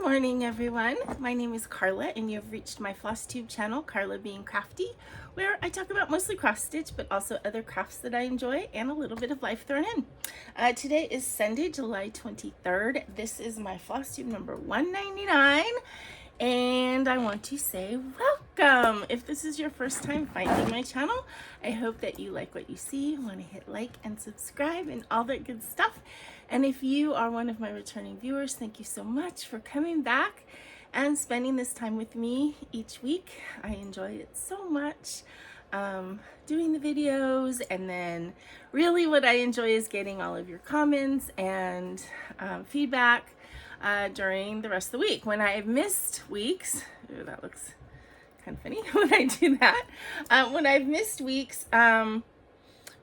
morning, everyone. My name is Karla, and you've reached my FlossTube channel, KarlaBeingCrafty, where I talk about mostly cross stitch, but also other crafts that I enjoy and a little bit of life thrown in. Today is Sunday, July 23rd. This is my FlossTube number 199, and I want to say welcome. If this is your first time finding my channel, I hope that you like what you see, want to hit like and subscribe and all that good stuff. And if you are one of my returning viewers, thank you so much for coming back and spending this time with me each week. I enjoy it so much, doing the videos, and then really what I enjoy is getting all of your comments and feedback during the rest of the week. When I've missed weeks, ooh, that looks kind of funny when I do that. When I've missed weeks,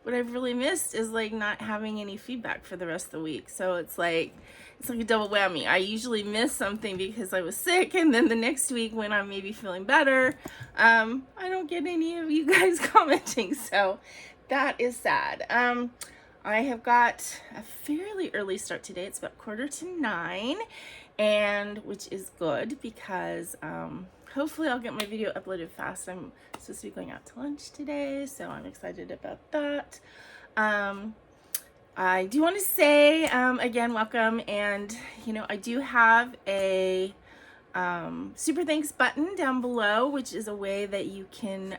what I've really missed is like not having any feedback for the rest of the week. So it's like a double whammy. I usually miss something because I was sick, and then the next week when I'm maybe feeling better, I don't get any of you guys commenting. So that is sad. I have got a fairly early start today. It's about 8:45, and which is good because hopefully I'll get my video uploaded fast. I'm supposed to be going out to lunch today, so I'm excited about that. I do want to say again, welcome, and I do have a super thanks button down below, which is a way that you can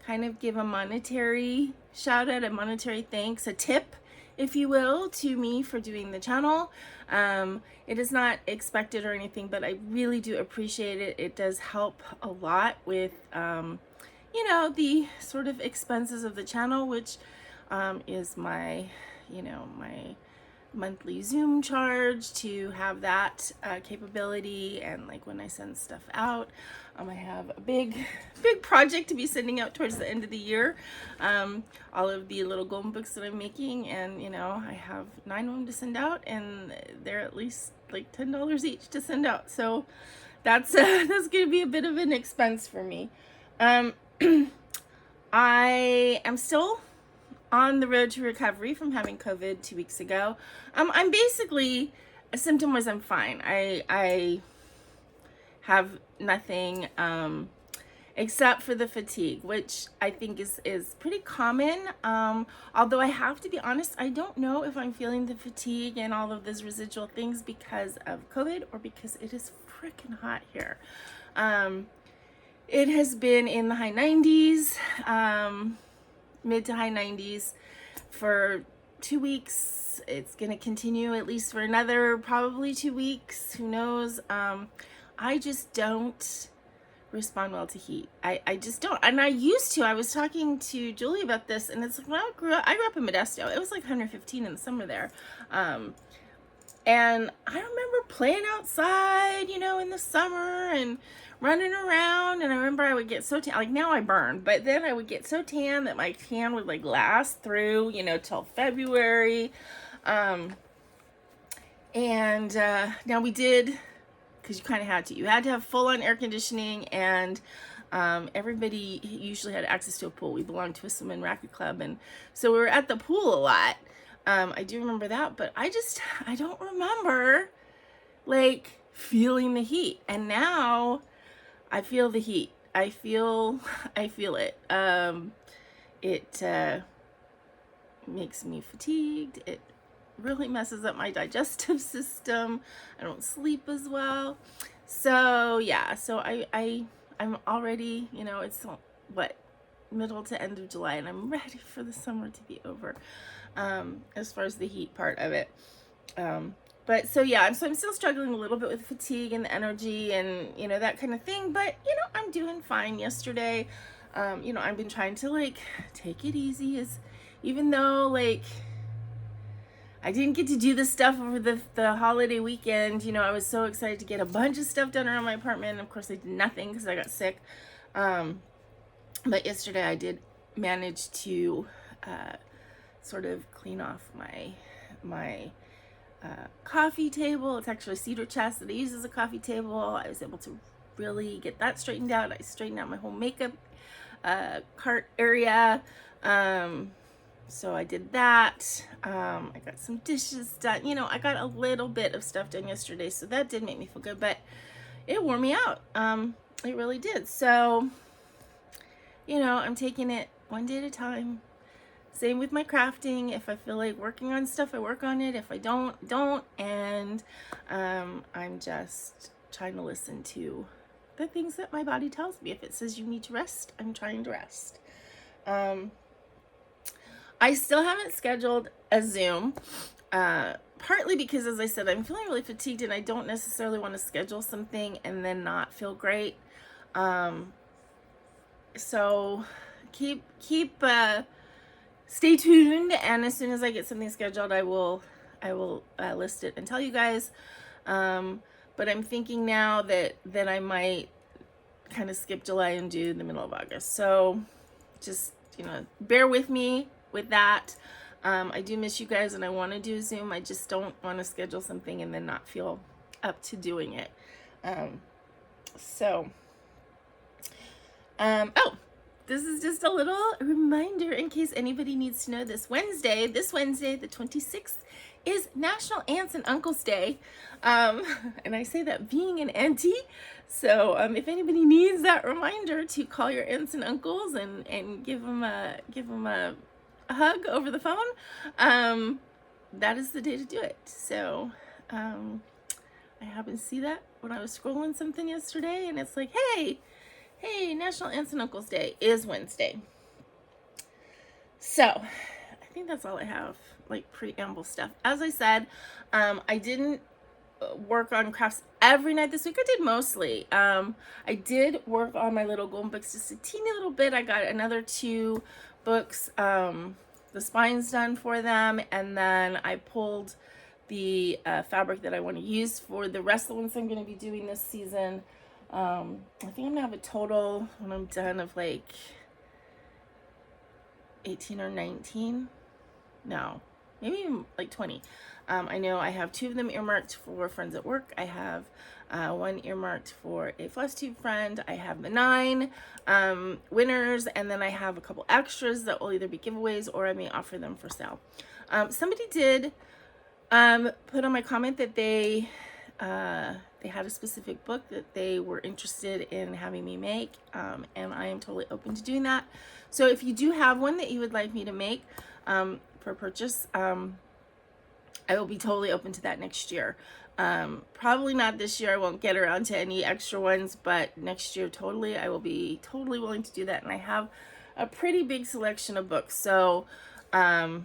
kind of give a monetary shout out, a monetary thanks, a tip, if you will, to me for doing the channel. It is not expected or anything, but I really do appreciate it. It does help a lot with, the sort of expenses of the channel, which is my, my monthly Zoom charge to have that capability, and like when I send stuff out, I have a big project to be sending out towards the end of the year, all of the little golden books that I'm making, and I have 9 of them to send out, and they're at least like $10 each to send out, so that's gonna be a bit of an expense for me. I am still on the road to recovery from having COVID 2 weeks ago. I'm basically, a symptom was I'm fine. I have nothing except for the fatigue, which I think is pretty common. Although I have to be honest, I don't know if I'm feeling the fatigue and all of those residual things because of COVID or because it is freaking hot here. It has been in the high 90s, mid to high 90s for 2 weeks. It's going to continue at least for another probably 2 weeks. Who knows? I just don't respond well to heat. I just don't. And I used to. I was talking to Julie about this, and it's like when I grew up in Modesto. It was like 115 in the summer there. And I remember playing outside, in the summer and running around, and I remember I would get so tan, like now I burn, but then I would get so tan that my tan would like last through, till February. And now we did, because you kind of had to, have full-on air conditioning, and everybody usually had access to a pool. We belonged to a swim and racket club, and so we were at the pool a lot. I do remember that, but I don't remember like feeling the heat, and now I feel the heat. I feel it. It makes me fatigued. It really messes up my digestive system. I don't sleep as well. So yeah, so I'm already, it's what, middle to end of July, and I'm ready for the summer to be over, as far as the heat part of it. But so yeah, so I'm still struggling a little bit with fatigue and the energy and, that kind of thing. But, I'm doing fine. Yesterday, I've been trying to like take it easy, even though like I didn't get to do this stuff over the holiday weekend. I was so excited to get a bunch of stuff done around my apartment. Of course, I did nothing because I got sick. But yesterday I did manage to sort of clean off my coffee table. It's actually a cedar chest that I use as a coffee table. I was able to really get that straightened out. I straightened out my whole makeup cart area. So I did that. I got some dishes done. You know, I got a little bit of stuff done yesterday, so that did make me feel good, but it wore me out. It really did. So, you know, I'm taking it one day at a time. Same with my crafting. If I feel like working on stuff, I work on it. If I don't. And I'm just trying to listen to the things that my body tells me. If it says you need to rest, I'm trying to rest. I still haven't scheduled a Zoom, partly because, as I said, I'm feeling really fatigued and I don't necessarily want to schedule something and then not feel great. So stay tuned, and as soon as I get something scheduled, I will list it and tell you guys. But I'm thinking now that I might kind of skip July and do the middle of August. So just, you know, bear with me with that. I do miss you guys and I want to do Zoom. I just don't want to schedule something and then not feel up to doing it. Oh, this is just a little reminder in case anybody needs to know this Wednesday, the 26th, is National Aunts and Uncles Day. And I say that being an auntie. So if anybody needs that reminder to call your aunts and uncles and give them a hug over the phone, that is the day to do it. So I happened to see that when I was scrolling something yesterday, and it's like, hey, National Aunts and Uncles Day is Wednesday. So I think that's all I have, like preamble stuff. As I said, I didn't work on crafts every night this week. I did mostly. I did work on my little golden books just a teeny little bit. I got another 2 books, the spines done for them, and then I pulled the fabric that I want to use for the rest of the ones I'm going to be doing this season. I think I'm gonna have a total when I'm done of like 18 or 19. No, maybe even like 20. I know I have 2 of them earmarked for friends at work. I have 1 earmarked for a FlossTube friend. I have the 9 winners, and then I have a couple extras that will either be giveaways or I may offer them for sale. Somebody did put on my comment that they had a specific book that they were interested in having me make, and I am totally open to doing that. So if you do have one that you would like me to make for purchase, I will be totally open to that next year. Probably not this year. I won't get around to any extra ones, but next year totally, I will be totally willing to do that. And I have a pretty big selection of books, so I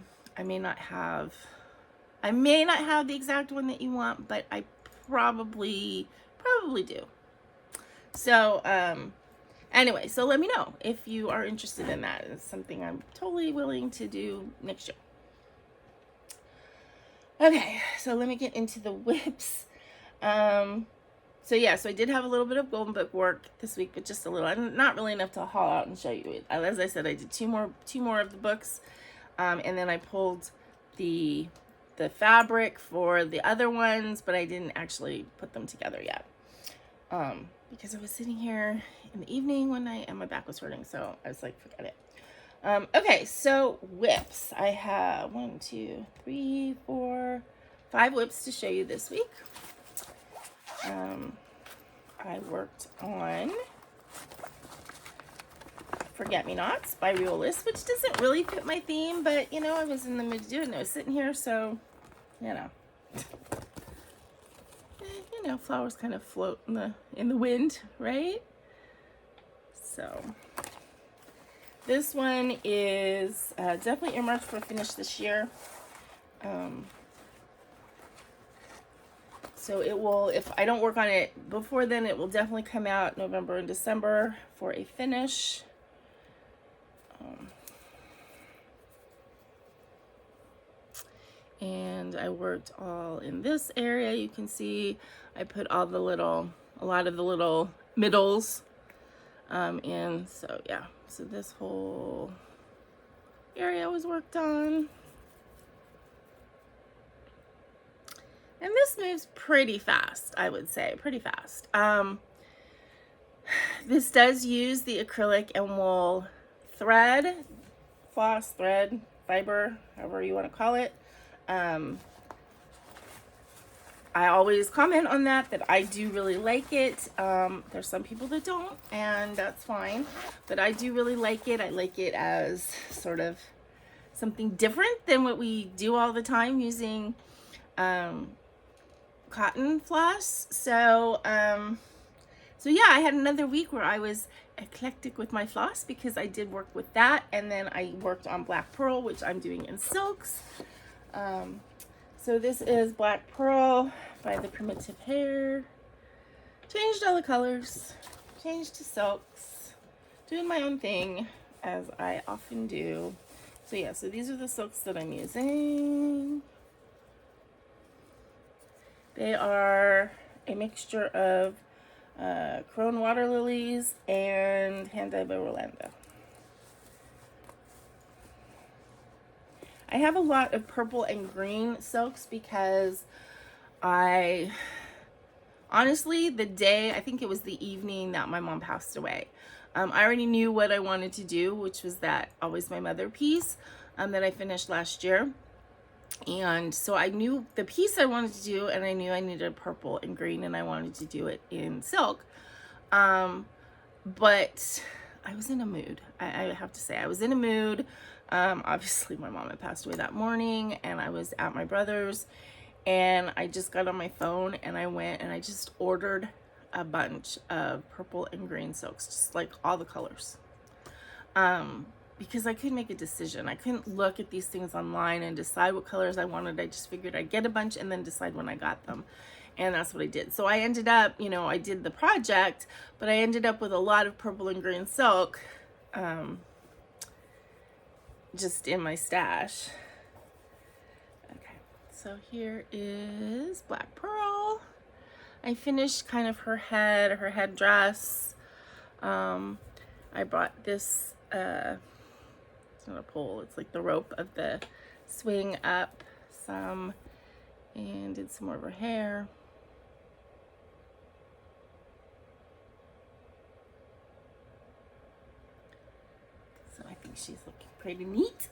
may not have the exact one that you want, but I probably do. So anyway, so let me know if you are interested in that. It's something I'm totally willing to do next year. Okay, so let me get into the whips. So I did have a little bit of golden book work this week, but just a little, not really enough to haul out and show you it. As I said, I did two more of the books, and then I pulled the fabric for the other ones, but I didn't actually put them together yet, because I was sitting here in the evening one night and my back was hurting, so I was like, forget it. Okay, so whips. I have 1, 2, 3, 4, 5 whips to show you this week. I worked on Forget-Me-Nots by Realist, which doesn't really fit my theme, but you know, I was in the mood to do it and I was sitting here, so you know, flowers kind of float in the wind, right? So this one is definitely earmarked for finish this year. So it will, if I don't work on it before then, it will definitely come out November and December for a finish. And I worked all in this area. You can see I put a lot of the little middles in. So yeah, so this whole area was worked on. And this moves pretty fast, I would say, pretty fast. This does use the acrylic and wool thread, floss thread, fiber, however you want to call it. I always comment on that I do really like it. There's some people that don't, and that's fine, but I do really like it. I like it as sort of something different than what we do all the time using cotton floss. So yeah, I had another week where I was eclectic with my floss because I did work with that, and then I worked on black pearl, which I'm doing in silks. So this is Black Pearl by the Primitive Hare. Changed all the colors, changed to silks, doing my own thing as I often do. So yeah, so these are the silks that I'm using. They are a mixture of Crone Water Lilies and hand-dyed by Rolanda. I have a lot of purple and green silks because honestly, the day, I think it was the evening that my mom passed away, I already knew what I wanted to do, which was that Always My Mother piece that I finished last year. And so I knew the piece I wanted to do, and I knew I needed purple and green, and I wanted to do it in silk. But I was in a mood. I have to say, I was in a mood. Obviously my mom had passed away that morning, and I was at my brother's, and I just got on my phone and I went and I just ordered a bunch of purple and green silks, just like all the colors. Because I couldn't make a decision. I couldn't look at these things online and decide what colors I wanted. I just figured I'd get a bunch and then decide when I got them. And that's what I did. So I ended up, you know, I did the project, but I ended up with a lot of purple and green silk just in my stash. Okay, so here is Black Pearl. I finished kind of her head dress. I brought this, it's not a pole, it's like the rope of the swing up some, and did some more of her hair. So I think she's looking pretty neat.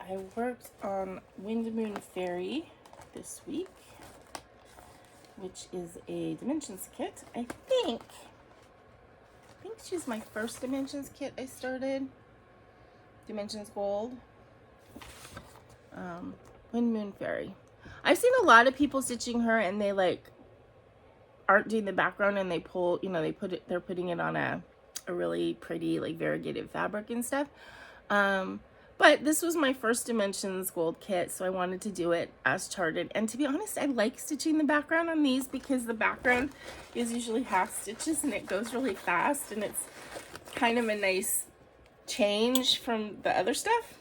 I worked on Wind Moon Fairy this week, which is a dimensions kit. I think she's my first dimensions kit I started. Dimensions Gold. Wind Moon Fairy. I've seen a lot of people stitching her, and they like aren't doing the background, and they pull, you know, they're putting it on a really pretty like variegated fabric and stuff. But this was my first Dimensions Gold kit, so I wanted to do it as charted. And to be honest, I like stitching the background on these because the background is usually half stitches and it goes really fast, and it's kind of a nice change from the other stuff.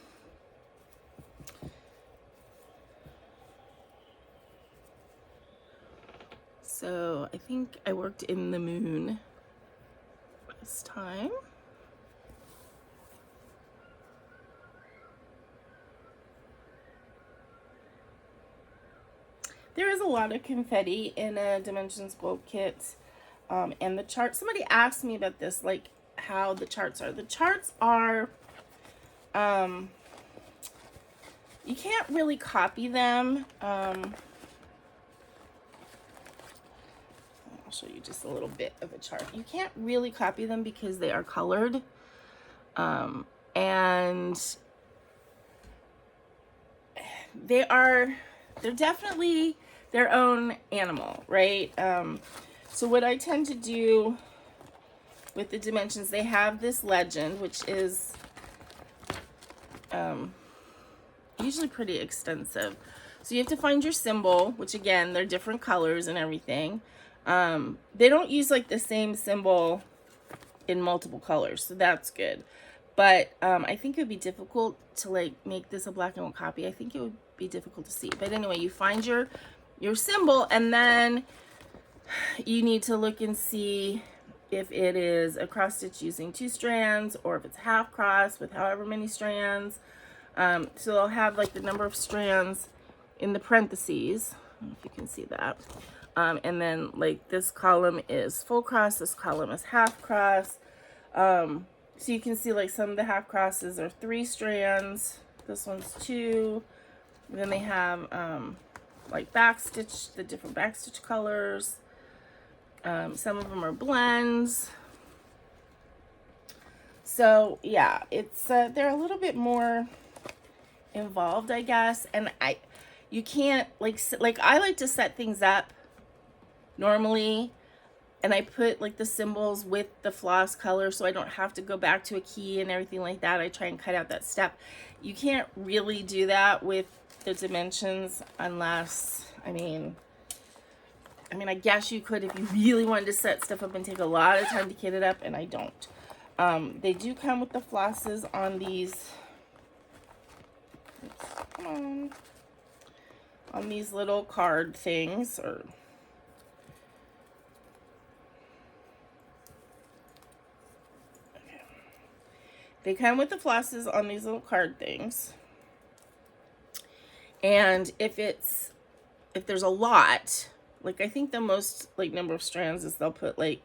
So I think I worked in the moon this time. There is a lot of confetti in a Dimensions Gold kit, and the chart. Somebody asked me about this, like how the charts are. The charts are, you can't really copy them. I'll show you just a little bit of a chart. You can't really copy them because they are colored, and they're definitely their own animal, right? So what I tend to do with the dimensions, they have this legend, which is usually pretty extensive. So you have to find your symbol, which again, they're different colors and everything. They don't use like the same symbol in multiple colors, so that's good. But I think it would be difficult to like make this a black and white copy. I think it would be difficult to see. But anyway, you find your symbol, and then you need to look and see if it is a cross stitch using 2 strands, or if it's half cross with however many strands. So they'll have like the number of strands in the parentheses, I don't know if you can see that. And then like this column is full cross, this column is half cross. So you can see like some of the half crosses are 3 strands, this one's 2. And then they have like back stitch, the different back stitch colors. Some of them are blends. So yeah, it's they're a little bit more involved, I guess. And you can't like I like to set things up normally, and I put like the symbols with the floss color so I don't have to go back to a key and everything like that. I try and cut out that step. You can't really do that with the dimensions unless, I mean, I guess you could if you really wanted to set stuff up and take a lot of time to kit it up, and I don't. They do come with the flosses on these, on these little card things, or they come with the flosses on these little card things. And if there's a lot, like I think the most like number of strands is they'll put like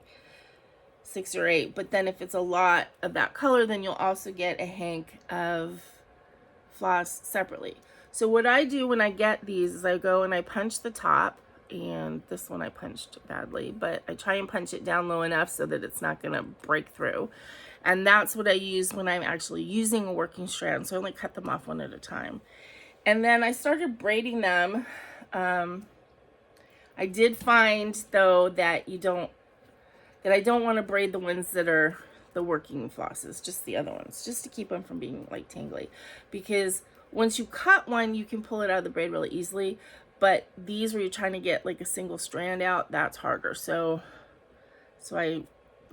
6 or 8. But then if it's a lot of that color, then you'll also get a hank of floss separately. So what I do when I get these is I go and I punch the top, and this one I punched badly, but I try and punch it down low enough so that it's not gonna break through. And that's what I use when I'm actually using a working strand. So I only cut them off one at a time. And then I started braiding them. I did find though that I don't want to braid the ones that are the working flosses, just the other ones, just to keep them from being like tangly. Because once you cut one, you can pull it out of the braid really easily. But these where you're trying to get like a single strand out, that's harder. So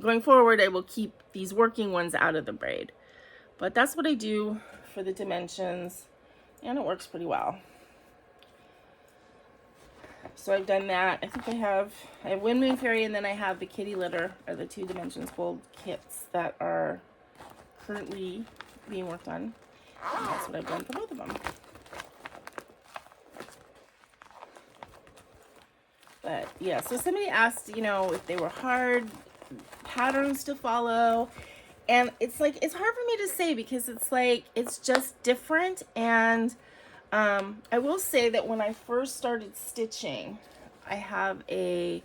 going forward, I will keep these working ones out of the braid. But that's what I do for the dimensions, and it works pretty well. So I've done that. I think I have Wind Moon Fairy, and then I have the Kitty Litter, or the 2 Dimensions Gold kits that are currently being worked on. And that's what I've done for both of them. But yeah, so somebody asked, you know, if they were hard patterns to follow. And it's like, it's hard for me to say because it's like, it's just different. And I will say that when I first started stitching, I have a,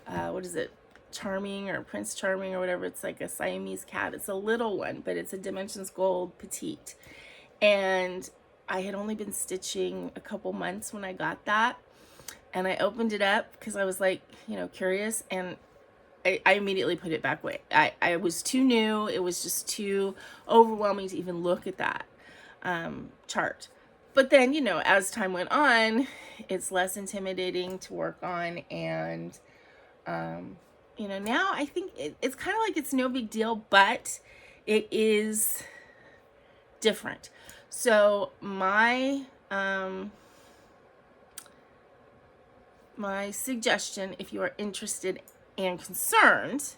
what is it? Charming or Prince Charming or whatever. It's like a Siamese cat. It's a little one, but it's a Dimensions Gold Petite. And I had only been stitching a couple months when I got that. And I opened it up because I was like, you know, curious, and I immediately put it back away. I was too new. It was just too overwhelming to even look at that chart. But then, you know, as time went on, it's less intimidating to work on. And, you know, now I think it's kind of like it's no big deal, but it is different. So my suggestion, if you are interested and concerned,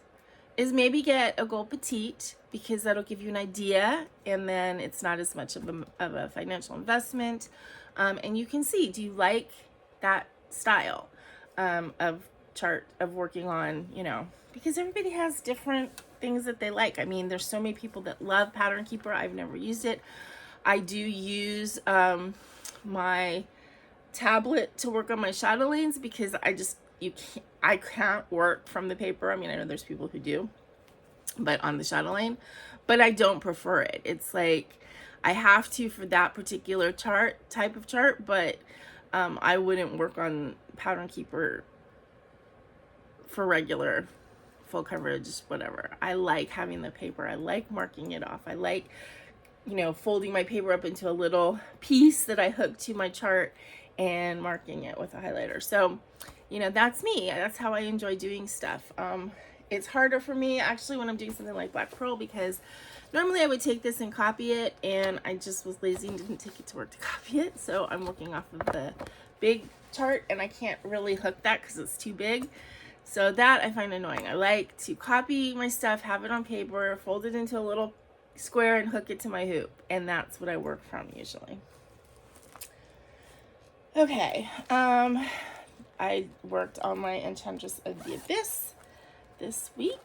is maybe get a Gold Petite, because that'll give you an idea, and then it's not as much of a financial investment. And you can see, do you like that style of chart of working on, you know, because everybody has different things that they like. I mean, there's so many people that love Pattern Keeper. I've never used it. I do use my tablet to work on my Chatelaines because I can't work from the paper. I mean, I know there's people who do, but on the Chatelaine, but I don't prefer it. It's like I have to for that particular type of chart, but I wouldn't work on Pattern Keeper for regular full coverage, whatever. I like having the paper. I like marking it off. I like, you know, folding my paper up into a little piece that I hook to my chart and marking it with a highlighter. So, you know, that's me. That's how I enjoy doing stuff. It's harder for me actually when I'm doing something like Black Pearl, because normally I would take this and copy it, and I just was lazy and didn't take it to work to copy it. So I'm working off of the big chart, and I can't really hook that because it's too big So that I find annoying. I like to copy my stuff, have it on paper, fold it into a little square and hook it to my hoop. And that's what I work from usually. Okay, I worked on my Enchantress of the Abyss this week.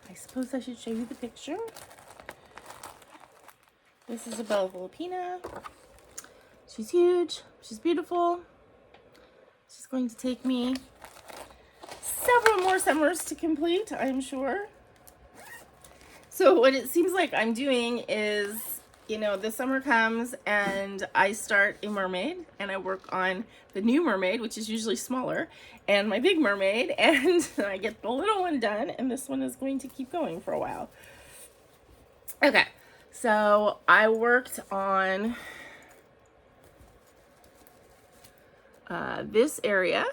I suppose I should show you the picture. This is a Bella Filipina. She's huge, she's beautiful. She's going to take me several more summers to complete, I'm sure. So what it seems like I'm doing is, you know, the summer comes and I start a mermaid and I work on the new mermaid, which is usually smaller, and my big mermaid, and I get the little one done, and this one is going to keep going for a while. Okay, so I worked on this area.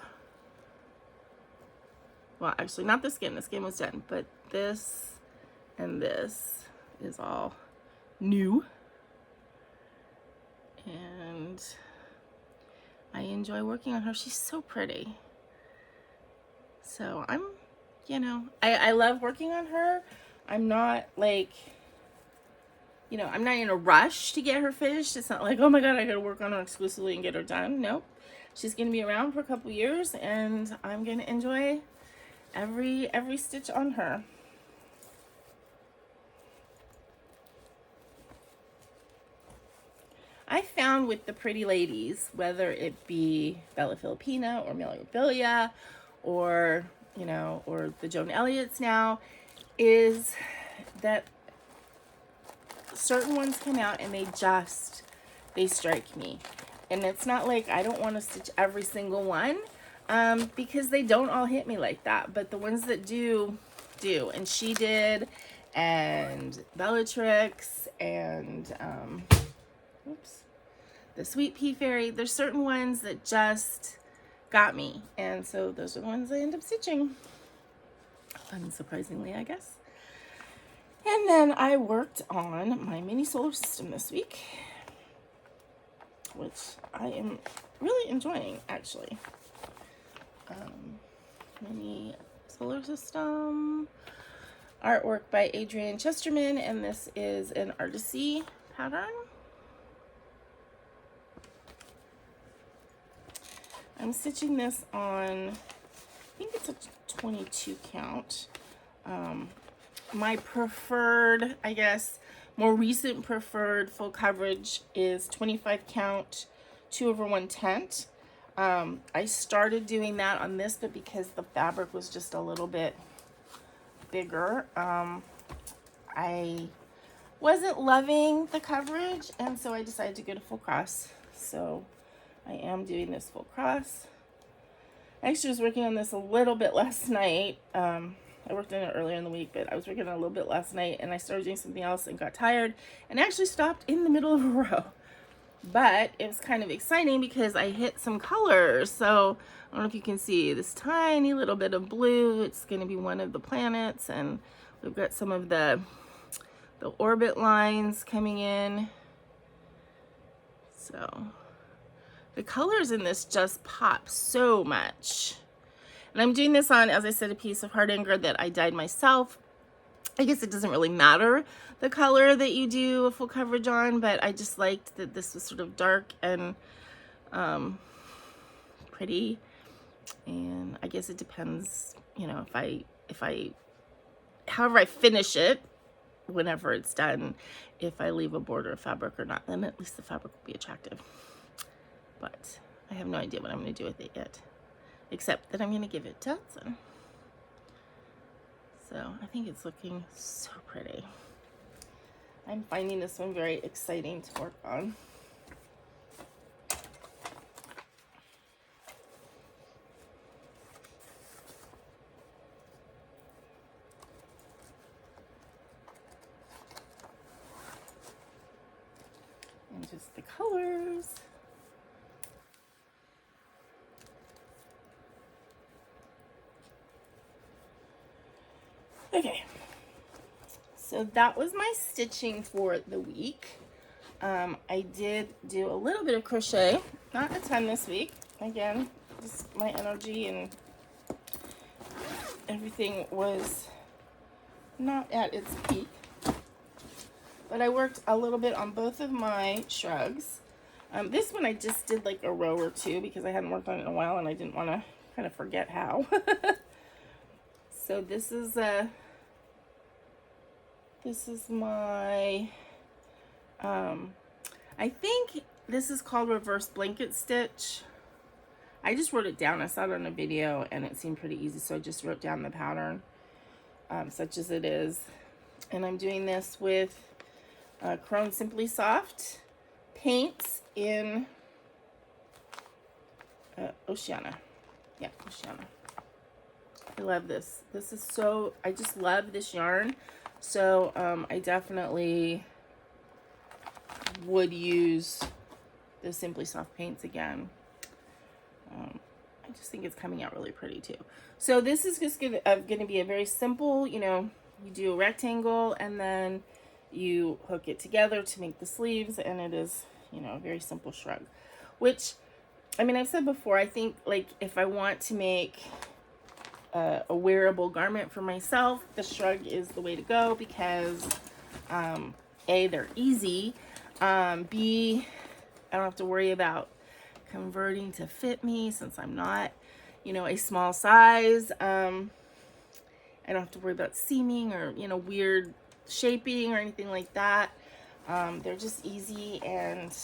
Well, actually not the skin was done, but this and this is all new. And I enjoy working on her. She's so pretty. So I'm, you know, I love working on her. I'm not like, you know, I'm not in a rush to get her finished. It's not like, oh my God, I gotta work on her exclusively and get her done. Nope. She's gonna be around for a couple years and I'm gonna enjoy every stitch on her. I found with the pretty ladies, whether it be Bella Filipina or Memorabilia or, you know, or the Joan Elliots now, is that certain ones come out and they strike me. And it's not like I don't want to stitch every single one, because they don't all hit me like that. But the ones that do. And she did, and Bellatrix, and the Sweet Pea Fairy. There's certain ones that just got me, and so those are the ones I end up stitching, unsurprisingly, I guess. And then I worked on my mini solar system this week, which I am really enjoying, actually. Mini solar system, artwork by Adrienne Chesterman, and this is an Artisy pattern. I'm stitching this on, I think it's a 22 count. My preferred, I guess, more recent preferred full coverage is 25 count, 2/110. I started doing that on this, but because the fabric was just a little bit bigger, I wasn't loving the coverage, and so I decided to go to full cross. So I am doing this full cross. I actually was working on this a little bit last night. I worked on it earlier in the week, but I was working on it a little bit last night, and I started doing something else and got tired and actually stopped in the middle of a row. But it was kind of exciting because I hit some colors. So I don't know if you can see this tiny little bit of blue. It's going to be one of the planets, and we've got some of the orbit lines coming in. So the colors in this just pop so much. And I'm doing this on, as I said, a piece of Hardanger that I dyed myself. I guess it doesn't really matter the color that you do a full coverage on, but I just liked that this was sort of dark and pretty. And I guess it depends, you know, however I finish it, whenever it's done, if I leave a border of fabric or not, then at least the fabric will be attractive. But I have no idea what I'm going to do with it yet, except that I'm going to give it to Hudson. So I think it's looking so pretty. I'm finding this one very exciting to work on. And just the colors. Okay, so that was my stitching for the week. I did do a little bit of crochet, not a ton this week. Again, just my energy and everything was not at its peak. But I worked a little bit on both of my shrugs. This one I just did like a row or two because I hadn't worked on it in a while and I didn't want to kind of forget how. So this is my, I think this is called reverse blanket stitch. I just wrote it down. I saw it on a video and it seemed pretty easy, so I just wrote down the pattern, such as it is. And I'm doing this with Crone Simply Soft paints in Oceana. Yeah, Oceana. I love this. This is so, I just love this yarn. So I definitely would use the Simply Soft paints again. I just think it's coming out really pretty too. So this is just going to be a very simple, you know, you do a rectangle and then you hook it together to make the sleeves, and it is, you know, a very simple shrug. Which, I mean, I've said before, I think like if I want to make a wearable garment for myself, the shrug is the way to go because A, they're easy, B, I don't have to worry about converting to fit me since I'm not, you know, a small size. I don't have to worry about seaming or, you know, weird shaping or anything like that. They're just easy, and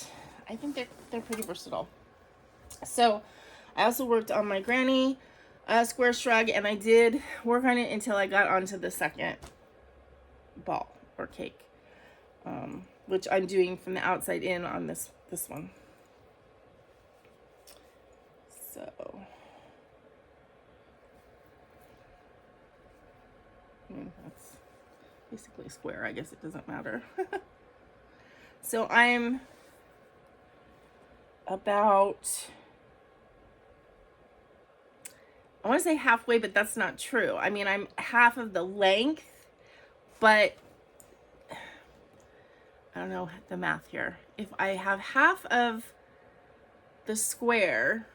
I think they're pretty versatile. So I also worked on my granny square shrug, and I did work on it until I got onto the second ball or cake, which I'm doing from the outside in on this one. So that's basically a square. I guess it doesn't matter. So I'm about, I want to say halfway, but that's not true. I mean, I'm half of the length, but I don't know the math here. If I have half of the square,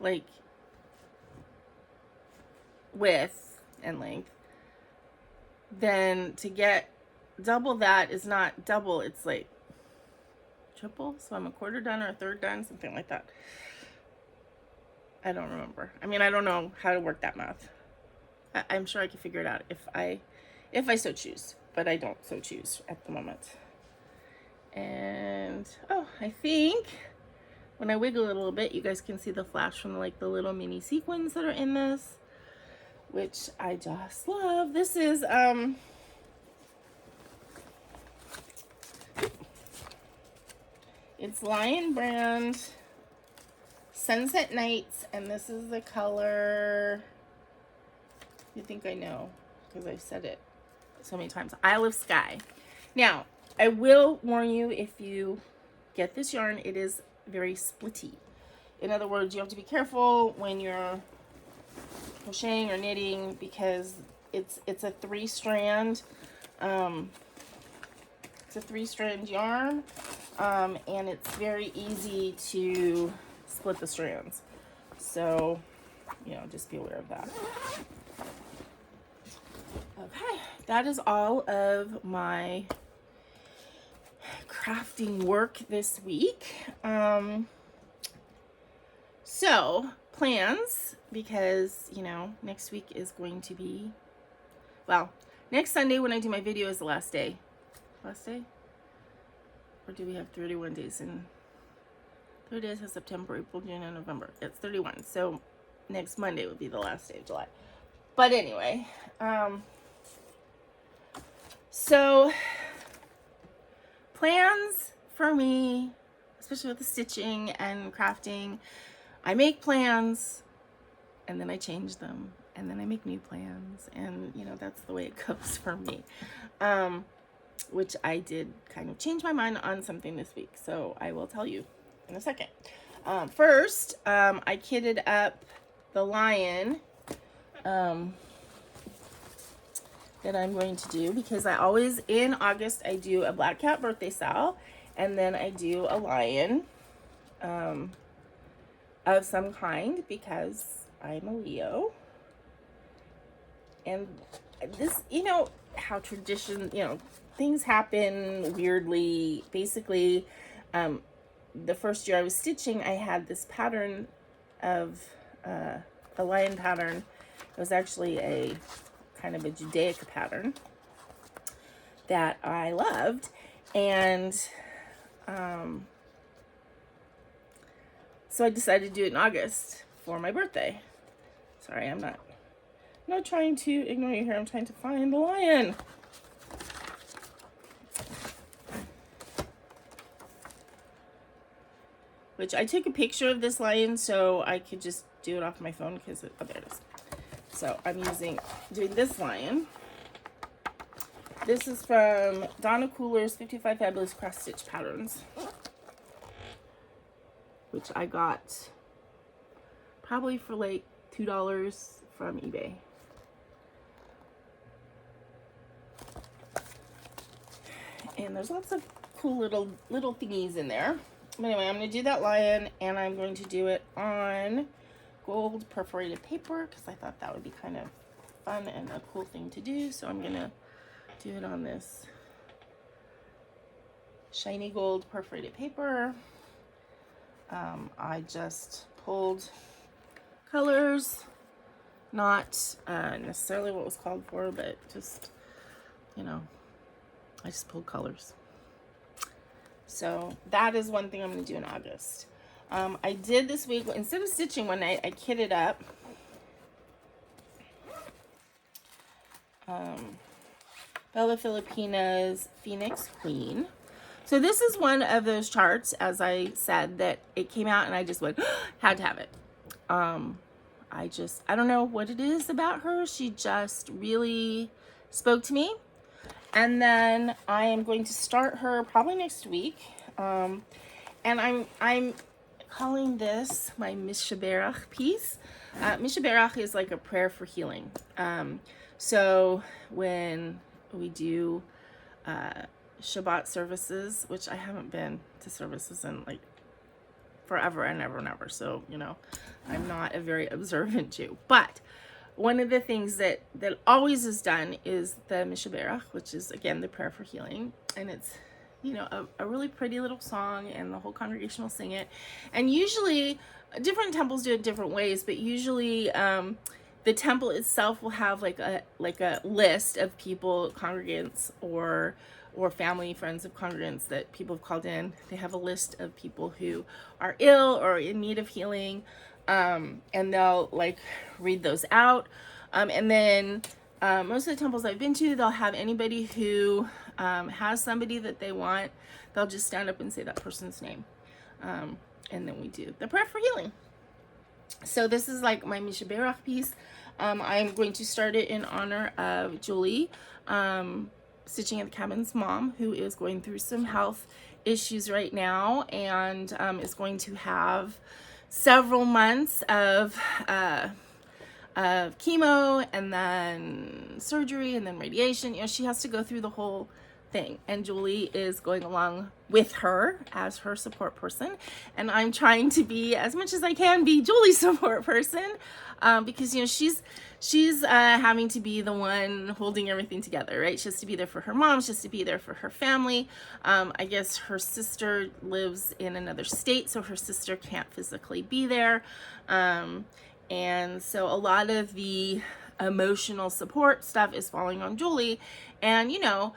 like width and length, then to get double that is not double, it's like triple. So I'm a quarter done or a third done, something like that. I don't remember. I mean, I don't know how to work that math. I'm sure I can figure it out if I so choose, but I don't so choose at the moment. And oh, I think when I wiggle it a little bit, you guys can see the flash from like the little mini sequins that are in this, which I just love. This is it's Lion brand Sunset Nights, and this is the color, you think I know because I said it so many times, Isle of Skye. Now I will warn you, if you get this yarn, it is very splitty. In other words, you have to be careful when you're crocheting or knitting because it's a three-strand yarn, and it's very easy to split the strands. So, you know, just be aware of that. Okay, that is all of my crafting work this week. So plans, because you know next week is going to be, well, next Sunday when I do my video is the last day, or do we have 31 days in 30 days of September, April, June, and November? It's 31, so next Monday would be the last day of July. But anyway, so plans for me, especially with the stitching and crafting, I make plans and then I change them and then I make new plans, and you know that's the way it goes for me, which I did kind of change my mind on something this week, so I will tell you in a second. First, I kitted up the lion that I'm going to do, because I always, in August, I do a black cat birthday style, and then I do a lion of some kind, because I'm a Leo. And this, you know, how tradition, you know, things happen weirdly. Basically, the first year I was stitching, I had this pattern of a lion pattern. It was actually a kind of a Judaic pattern that I loved, and so I decided to do it in August for my birthday. Sorry, I'm not trying to ignore you here. I'm trying to find the lion. Which I took a picture of this lion so I could just do it off my phone, because oh, there it is. So I'm doing this lion. This is from Donna Cooler's 55 Fabulous Cross Stitch Patterns, which I got probably for like $2 from eBay. And there's lots of cool little thingies in there. But anyway, I'm going to do that lion, and I'm going to do it on gold perforated paper, because I thought that would be kind of fun and a cool thing to do. So I'm going to do it on this shiny gold perforated paper. I just pulled colors, not necessarily what was called for, but just, you know, I just pulled colors. So that is one thing I'm going to do in August. I did this week, instead of stitching one night, I kitted up Bella Filipina's Phoenix Queen. So this is one of those charts, as I said, that it came out and I just went, had to have it. I don't know what it is about her. She just really spoke to me. And then I am going to start her probably next week. And I'm calling this my Mishaberach piece. Mishaberach is like a prayer for healing. So when we do Shabbat services, which I haven't been to services in like forever and ever and ever. So, you know, I'm not a very observant Jew. But one of the things that always is done is the Mishaberach, which is, again, the prayer for healing. And it's, you know, a really pretty little song, and the whole congregation will sing it. And usually, different temples do it different ways, but usually the temple itself will have like a list of people, congregants, or family, friends of congregants that people have called in. They have a list of people who are ill or in need of healing. And they'll like read those out. And then most of the temples I've been to, they'll have anybody who has somebody that they want, they'll just stand up and say that person's name. And then we do the prayer for healing. So this is like my Mishaberach piece. I'm going to start it in honor of Julie, Stitching at the Cabin's mom, who is going through some health issues right now, and is going to have several months of chemo, and then surgery, and then radiation. You know, she has to go through the whole thing, and Julie is going along with her as her support person, and I'm trying to be, as much as I can, be Julie's support person, because, you know, she's having to be the one holding everything together, right? She has to be there for her mom, she has to be there for her family. I guess her sister lives in another state, so her sister can't physically be there, and so a lot of the emotional support stuff is falling on Julie. And, you know,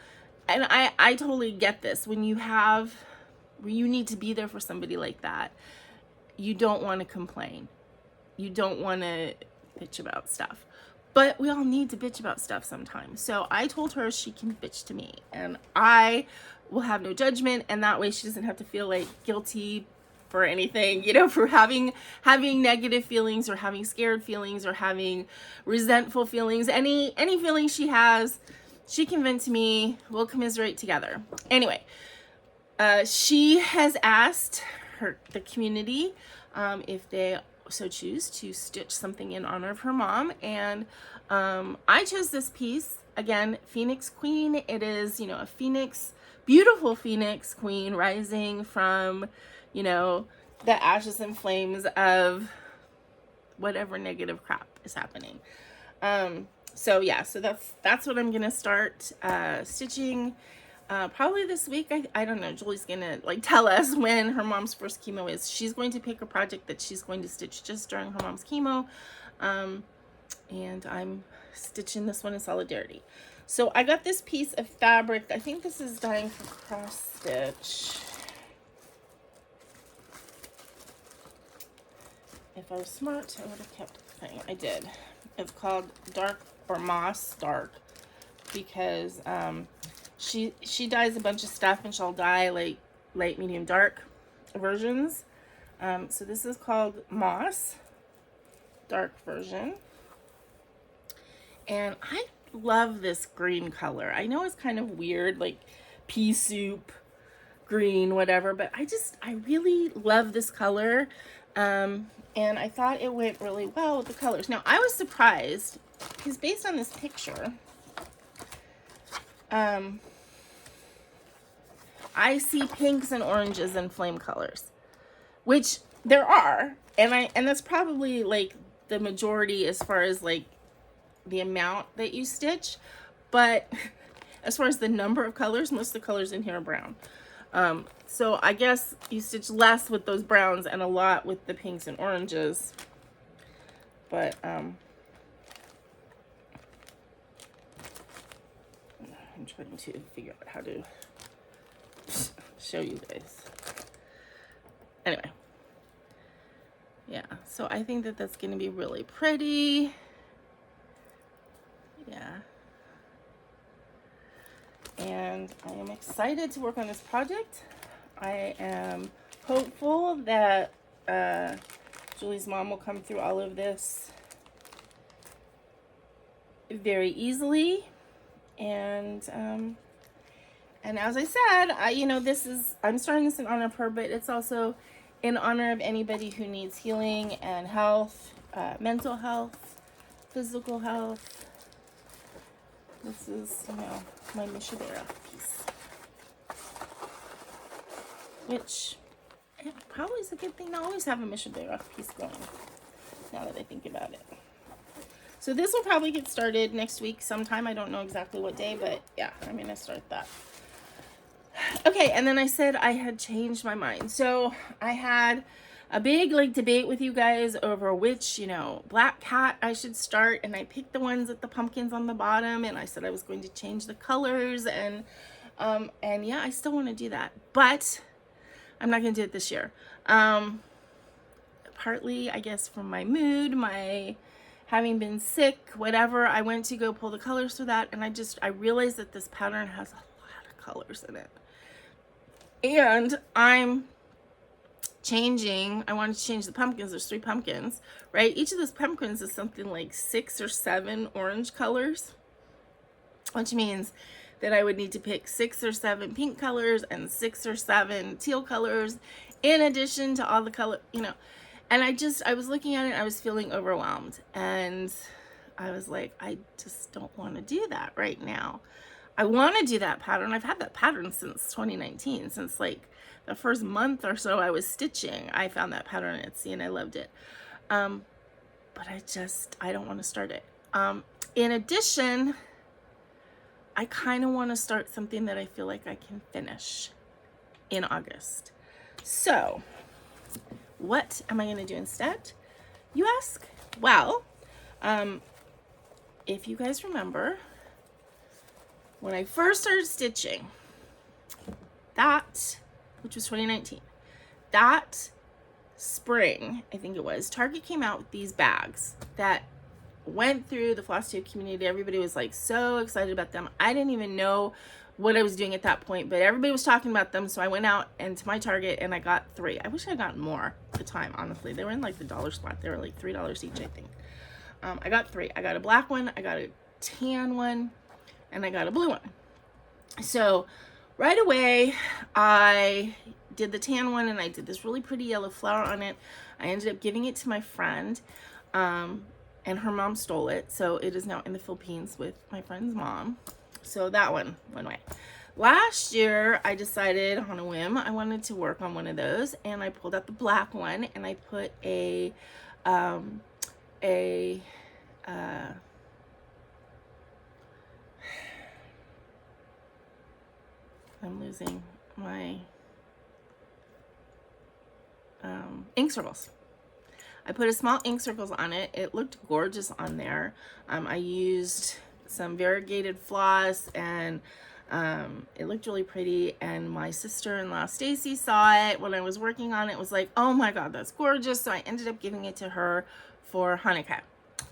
and I totally get this. When you need to be there for somebody like that, you don't want to complain. You don't want to bitch about stuff. But we all need to bitch about stuff sometimes. So I told her she can bitch to me, and I will have no judgment, and that way she doesn't have to feel like guilty for anything, you know, for having negative feelings, or having scared feelings, or having resentful feelings. Any feelings she has, she can vent to me. We'll commiserate together. Anyway, she has asked the community if they so choose to stitch something in honor of her mom, and I chose this piece again, Phoenix Queen. It is, you know, a phoenix, beautiful Phoenix Queen rising from, you know, the ashes and flames of whatever negative crap is happening. So yeah, so that's what I'm gonna start stitching probably this week. I don't know, Julie's gonna like tell us when her mom's first chemo is. She's going to pick a project that she's going to stitch just during her mom's chemo, and I'm stitching this one in solidarity. So I got this piece of fabric. I think this is dyeing for cross stitch. If I was smart, I would have kept the thing. I did. It's called Dark or Moss Dark, because she dyes a bunch of stuff, and she'll dye like light, medium, dark versions. So this is called Moss Dark version, and I love this green color. I know it's kind of weird, like pea soup green, whatever, but I really love this color. And I thought it went really well with the colors. Now, I was surprised because based on this picture, I see pinks and oranges and flame colors, which there are, and that's probably like the majority as far as like the amount that you stitch, but as far as the number of colors, most of the colors in here are brown. So I guess you stitch less with those browns and a lot with the pinks and oranges. But I'm trying to figure out how to show you guys. Anyway. Yeah, so I think that that's going to be really pretty. Yeah. And I am excited to work on this project. I am hopeful that Julie's mom will come through all of this very easily. And as I said, you know, I'm starting this in honor of her, but it's also in honor of anybody who needs healing and health, mental health, physical health. This is, you know, my Mishabera piece, which probably is a good thing to always have a Mishabera piece going, now that I think about it. So this will probably get started next week sometime. I don't know exactly what day, but yeah, I'm going to start that. Okay, and then I said I had changed my mind. So I had a big like debate with you guys over which, you know, black cat I should start, and I picked the ones with the pumpkins on the bottom, and I said I was going to change the colors, and yeah, I still want to do that, but I'm not going to do it this year. Partly, I guess, from my mood, my having been sick, whatever. I went to go pull the colors for that, and I realized that this pattern has a lot of colors in it, and I'm changing. I wanted to change the pumpkins. There's 3 pumpkins, right? Each of those pumpkins is something like 6 or 7 orange colors, which means that I would need to pick 6 or 7 pink colors and 6 or 7 teal colors in addition to all the color, you know. And I was looking at it, I was feeling overwhelmed, and I was like, I just don't want to do that right now. I want to do that pattern. I've had that pattern since 2019, since like the first month or so I was stitching. I found that pattern on Etsy and I loved it. But I don't want to start it. In addition, I kind of want to start something that I feel like I can finish in August. So what am I going to do instead, you ask? Well, if you guys remember, when I first started stitching, which was 2019, that spring, I think it was, Target came out with these bags that went through the FlossTube community. Everybody was like so excited about them. I didn't even know what I was doing at that point, but everybody was talking about them, so I went out into my Target and I got 3. I wish I got more at the time, honestly. They were in like the dollar spot. They were like $3 each, I think. I got 3. I got a black one, I got a tan one, and I got a blue one. So right away, I did the tan one, and I did this really pretty yellow flower on it. I ended up giving it to my friend, and and her mom stole it, so it is now in the Philippines with my friend's mom. So that one went away. Last year, I decided on a whim I wanted to work on one of those, and I pulled out the black one, and I put I'm losing my ink circles. I put a small ink circles on it. It looked gorgeous on there. I used some variegated floss, and it looked really pretty, and my sister-in-law Stacy saw it when I was working on it, was like, oh my god, that's gorgeous. So I ended up giving it to her for Hanukkah.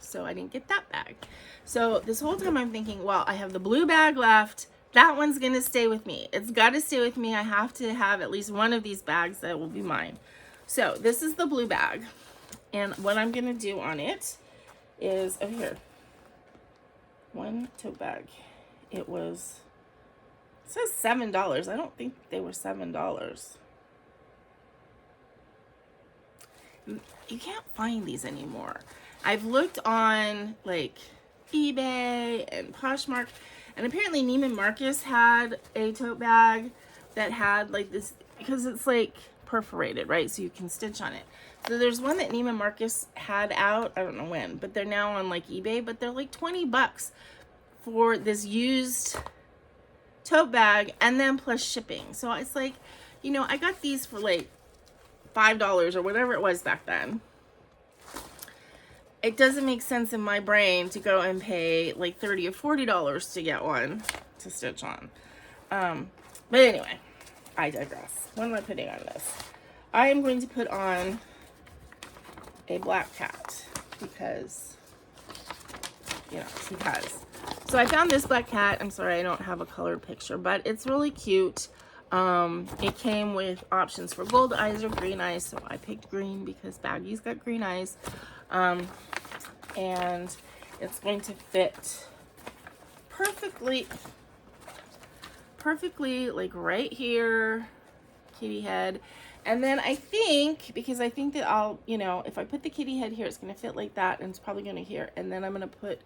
So I didn't get that bag. So this whole time I'm thinking, well, I have the blue bag left. That one's gonna stay with me. It's got to stay with me. I have to have at least one of these bags that will be mine. So this is the blue bag, and what I'm gonna do on it is, oh, here, one tote bag. It says $7. I don't think they were $7. You can't find these anymore. I've looked on like eBay and Poshmark, and apparently Neiman Marcus had a tote bag that had like this, because it's like perforated, right? So you can stitch on it. So there's one that Neiman Marcus had out, I don't know when, but they're now on like eBay, but they're like 20 bucks for this used tote bag, and then plus shipping. So it's like, you know, I got these for like $5 or whatever it was back then. It doesn't make sense in my brain to go and pay like $30 or $40 to get one to stitch on. But anyway, I digress. What am I putting on this? I am going to put on a black cat because, you know, because. So I found this black cat. I'm sorry I don't have a colored picture, but it's really cute. It came with options for gold eyes or green eyes, so I picked green because Baggy's got green eyes. And it's going to fit perfectly like right here, kitty head. And then I think, because I think that I'll, you know, if I put the kitty head here, it's going to fit like that, and it's probably going to here. And then I'm going to put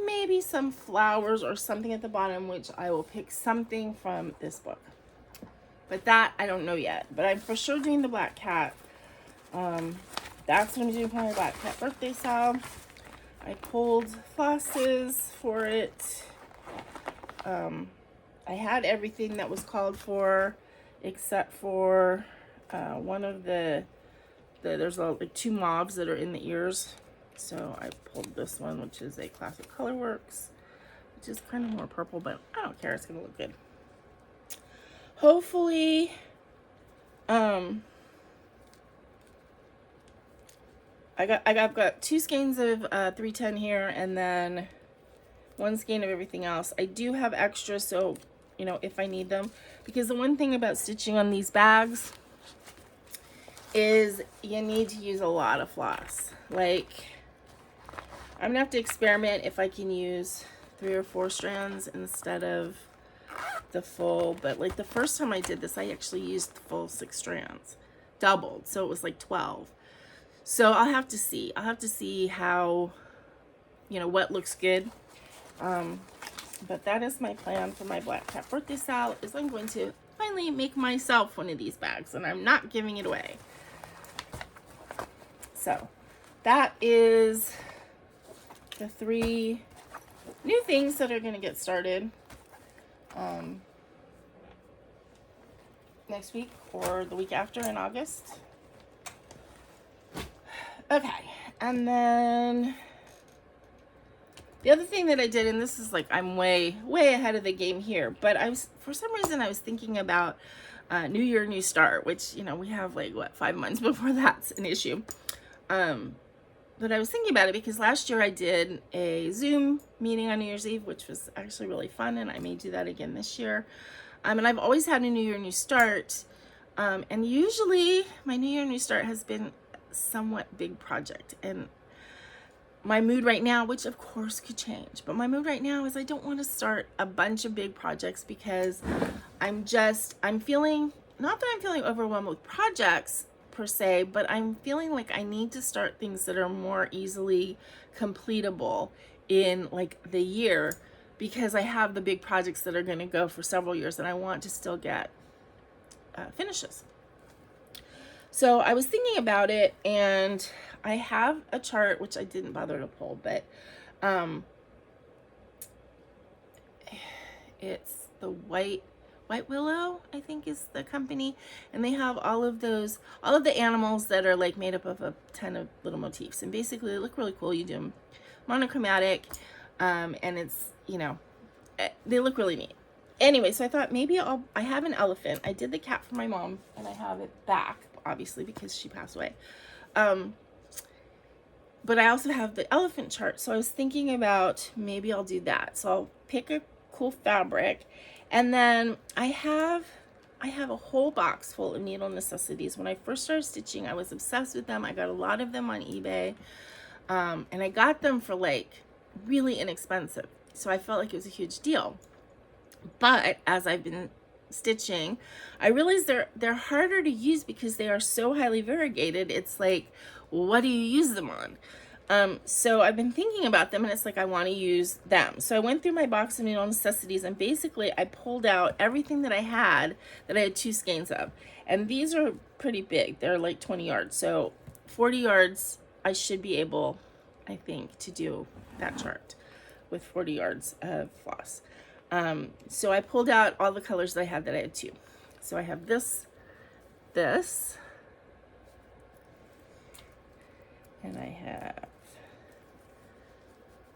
maybe some flowers or something at the bottom, which I will pick something from this book. But that, I don't know yet. But I'm for sure doing the black cat. That's what I'm doing for my black cat birthday sale. I pulled flosses for it. I had everything that was called for, except for one of there's like two mauves that are in the ears. So I pulled this one, which is a classic Colorworks, which is kind of more purple, but I don't care. It's going to look good. Hopefully, I've got 2 skeins of 310 here, and then 1 skein of everything else. I do have extra, so, you know, if I need them. Because the one thing about stitching on these bags is you need to use a lot of floss. Like, I'm going to have to experiment if I can use 3 or 4 strands instead of the full. But, like, the first time I did this, I actually used the full 6 strands. Doubled, so it was like 12. So I'll have to see. I'll have to see how, you know, what looks good. But that is my plan for my black cat birthday sale, is I'm going to finally make myself one of these bags, and I'm not giving it away. So that is the 3 new things that are going to get started next week or the week after in August. Okay, and then the other thing that I did, and this is like, I'm way ahead of the game here, but for some reason I was thinking about New Year, New Start, which, you know, we have like, what, 5 months before that's an issue. But I was thinking about it because last year I did a Zoom meeting on New Year's Eve, which was actually really fun, and I may do that again this year. And I've always had a New Year, New Start, and usually my New Year, New Start has been somewhat big project, and my mood right now, which of course could change, but my mood right now is I don't want to start a bunch of big projects because I'm feeling, not that I'm feeling overwhelmed with projects per per se, but I'm feeling like I need to start things that are more easily completable in like the year, because I have the big projects that are going to go for several years and I want to still get finishes. So I was thinking about it, and I have a chart which I didn't bother to pull, but it's the White Willow, I think is the company, and they have all of the animals that are like made up of a ton of little motifs, and basically they look really cool. You do them monochromatic, and it's, you know, they look really neat. Anyway, so I thought maybe I have an elephant. I did the cat for my mom, and I have it back, obviously, because she passed away. But I also have the elephant chart, so I was thinking about maybe I'll do that. So I'll pick a cool fabric, and then I have a whole box full of needle necessities. When I first started stitching, I was obsessed with them. I got a lot of them on eBay, and I got them for like really inexpensive, so I felt like it was a huge deal. But as I've been stitching, I realized they're harder to use because they are so highly variegated. It's like, what do you use them on? So I've been thinking about them, and it's like I want to use them. So I went through my box of needle necessities, and basically I pulled out everything that I had 2 skeins of, and these are pretty big. They're like 20 yards, so 40 yards I should be able, I think, to do that chart with 40 yards of floss. So I pulled out all the colors that I had 2. So I have this, and I have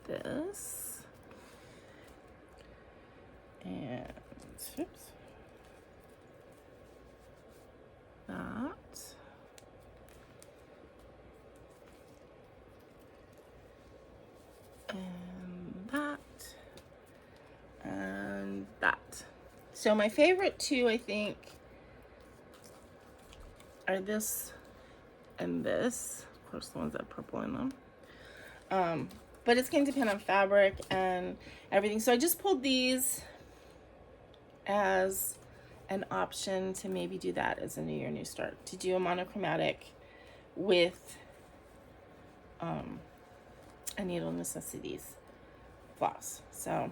this, and oops, that, and that, and that. So my favorite 2, I think, are this and this. Of course, the ones that have purple in them. But it's going to depend on fabric and everything. So I just pulled these as an option to maybe do that as a new year, new start, to do a monochromatic with a needle necessities floss. So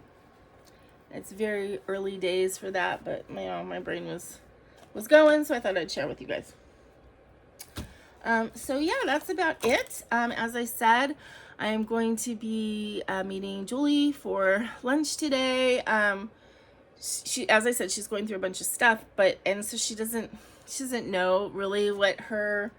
it's very early days for that, but my brain was going, so I thought I'd share with you guys. So yeah, that's about it. As I said, I'm going to be meeting Julie for lunch today. She, as I said, she's going through a bunch of stuff, and so she doesn't know really what her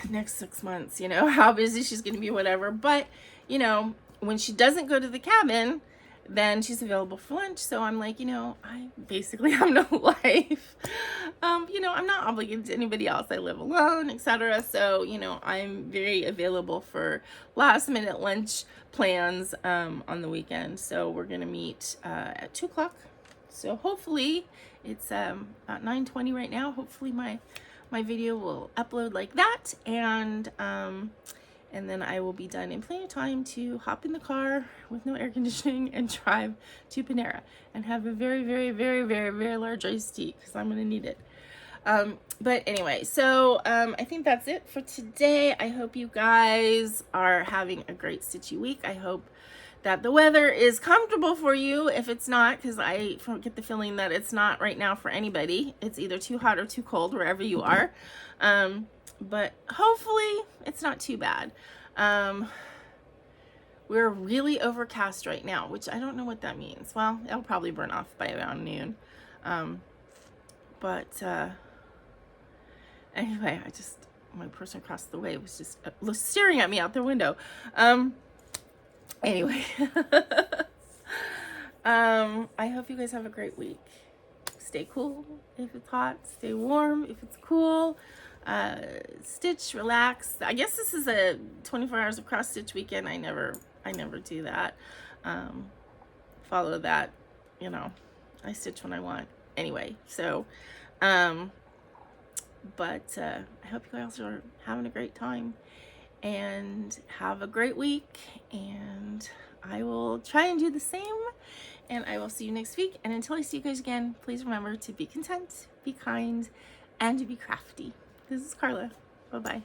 next 6 months, you know, how busy she's going to be, whatever. But, you know, when she doesn't go to the cabin, then she's available for lunch. So I'm like, you know, I basically have no life. You know, I'm not obligated to anybody else. I live alone, etc. So, you know, I'm very available for last minute lunch plans on the weekend. So we're going to meet at 2 o'clock. So hopefully it's about 9:20 right now. Hopefully my video will upload like that, and then I will be done in plenty of time to hop in the car with no air conditioning and drive to Panera and have a very, very, very, very, very large iced tea, because I'm going to need it. But anyway, so I think that's it for today. I hope you guys are having a great stitchy week. I hope that the weather is comfortable for you. If it's not, because I get the feeling that it's not right now for anybody. It's either too hot or too cold wherever you are. But hopefully it's not too bad. We're really overcast right now, which I don't know what that means. Well, it'll probably burn off by around noon. Anyway, my person across the way was just staring at me out the window. Anyway, I hope you guys have a great week. Stay cool if it's hot, stay warm if it's cool. Stitch, relax. I guess this is a 24 hours of cross stitch weekend. I never do that. Follow that, you know, I stitch when I want anyway. So, but I hope you guys are having a great time and have a great week, and I will try and do the same, and I will see you next week. And until I see you guys again, please remember to be content, be kind, and to be crafty. This is Karla. Bye-bye.